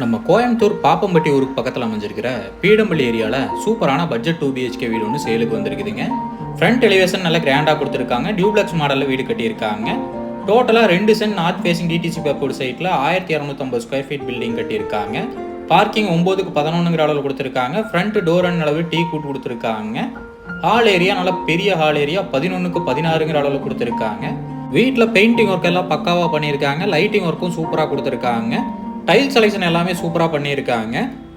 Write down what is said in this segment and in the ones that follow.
நம்ம கோயம்புத்தூர் பாப்பம்பட்டி ஊருக்கு பக்கத்தில் அமைஞ்சிருக்கிற பீடம்பள்ளி ஏரியாவில் சூப்பரான பட்ஜெட் 2 BHK வீடு ஒன்று சேலுக்கு வந்திருக்குதுங்க. ஃப்ரண்ட் எலிவேஷன் நல்லா கிராண்டாக கொடுத்துருக்காங்க. டியூப்ளெக்ஸ் மாடலில் வீடு கட்டியிருக்காங்க. டோட்டலாக 2 சென்ட் நார்த் ஃபேசிங் DTC பேப்போர்டு சைட்டில் 1250 ஸ்கொயர் ஃபீட் பில்டிங் கட்டியிருக்காங்க. பார்க்கிங் 9க்கு 11ங்கிற அளவில் கொடுத்துருக்காங்க. ஃப்ரண்ட் டோர் அண்ட் அளவு டீ கூட் கொடுத்துருக்காங்க. ஹால் ஏரியா நல்ல பெரிய ஹால் ஏரியா 11க்கு 16ங்கிற அளவில் கொடுத்துருக்காங்க. வீட்டில் பெயிண்டிங் ஒர்க் எல்லாம் பக்காவாக பண்ணியிருக்காங்க. லைட்டிங் ஒர்க்கும் சூப்பராக கொடுத்துருக்காங்க. டைல் செலெக்ஷன் எல்லாமே சூப்பராக பண்ணியிருக்காங்க.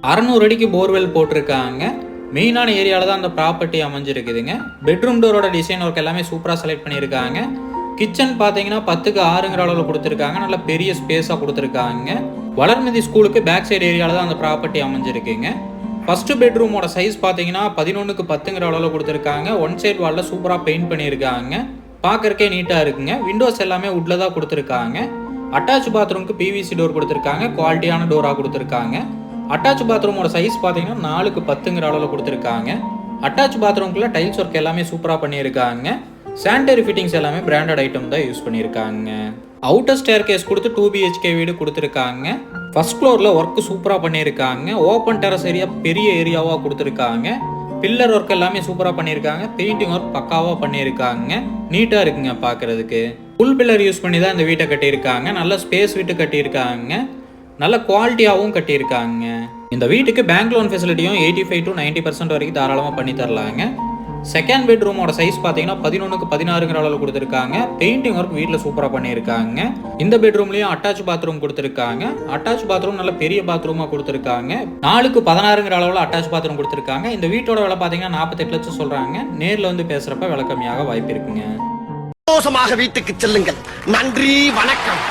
600 அடிக்கு போர்வெல் போட்டிருக்காங்க. மெயினான ஏரியாவில் தான் அந்த ப்ராப்பர்ட்டி அமைஞ்சிருக்குதுங்க. பெட்ரூம் டோரோட டிசைன் ஒர்க் எல்லாமே சூப்பராக செலக்ட் பண்ணியிருக்காங்க. கிச்சன் பார்த்தீங்கன்னா 10க்கு 6ங்கிற அளவில் கொடுத்துருக்காங்க. நல்ல பெரிய ஸ்பேஸாக கொடுத்துருக்காங்க. வளர்மதி ஸ்கூலுக்கு பேக் சைடு ஏரியாவில் தான் அந்த ப்ராப்பர்ட்டி அமைஞ்சிருக்குங்க. ஃபர்ஸ்ட் பெட்ரூமோட சைஸ் பார்த்தீங்கன்னா 11க்கு 10ங்கிற அளவில் கொடுத்துருக்காங்க. ஒன் சைட் வாலில் சூப்பராக பெயிண்ட் பண்ணியிருக்காங்க. பார்க்கறக்கே நீட்டாக இருக்குங்க. விண்டோஸ் எல்லாமே உட்ல தான் கொடுத்துருக்காங்க. அட்டாச் பாத்ரூமுக்கு PVC டோர் கொடுத்துருக்காங்க. குவாலிட்டியான டோராக கொடுத்துருக்காங்க. அட்டாச் பாத்ரூமோட சைஸ் பார்த்தீங்கன்னா 4க்கு 10ங்கிற அளவில் கொடுத்துருக்காங்க. அட்டாச் பாத்ரூம்குள்ள டைல்ஸ் ஒர்க் எல்லாமே சூப்பராக பண்ணியிருக்காங்க. சானிடரி ஃபிட்டிங்ஸ் எல்லாமே பிராண்டட் ஐட்டம் தான் யூஸ் பண்ணியிருக்காங்க. அவுட்டர் ஸ்டேர் கேஸ் கொடுத்து 2 BHK வீடு கொடுத்துருக்காங்க. ஃபர்ஸ்ட் ஃப்ளோரில் ஒர்க்கு சூப்பராக பண்ணியிருக்காங்க. ஓப்பன் டெரஸ் ஏரியா பெரிய ஏரியாவாக கொடுத்துருக்காங்க. பில்லர் ஒர்க் எல்லாமே சூப்பராக பண்ணியிருக்காங்க. பெயிண்டிங் ஒர்க் பக்காவாக பண்ணியிருக்காங்க. நீட்டாக இருக்குங்க பார்க்குறதுக்கு. ஃபுல் பில்லர் யூஸ் பண்ணி தான் இந்த வீட்டை கட்டியிருக்காங்க. நல்ல ஸ்பேஸ் வீட்டு கட்டியிருக்காங்க. நல்ல குவாலிட்டியாகவும் கட்டியிருக்காங்க. இந்த வீட்டுக்கு பேங்க் லோன் ஃபெசிலிட்டியும் 85 to 90% வரைக்கும் தாராளமாக பண்ணி தரலாங்க. செகண்ட் பெட்ரூமோட சைஸ் பார்த்தீங்கன்னா 11க்கு 16ங்கிற அளவில் கொடுத்துருக்காங்க. பெயிண்டிங் ஒர்க் வீட்டில் சூப்பராக பண்ணியிருக்காங்க. இந்த பெட்ரூம்லேயும் அட்டாச் பாத்ரூம் கொடுத்துருக்காங்க. அட்டாச் பாத்ரூம் நல்ல பெரிய பாத்ரூமாக கொடுத்துருக்காங்க. 4க்கு 16ங்கிற அளவில் அட்டாச் பாத்ரூம் கொடுத்துருக்காங்க. இந்த வீட்டோட விலை பார்த்தீங்கன்னா 48 லட்சம் சொல்கிறாங்க. நேரில் வந்து பேசுகிறப்ப விலை கம்மியாக வாய்ப்பு இருக்குங்க. சந்தோஷமாக வீட்டுக்கு செல்லுங்கள். நன்றி, வணக்கம்.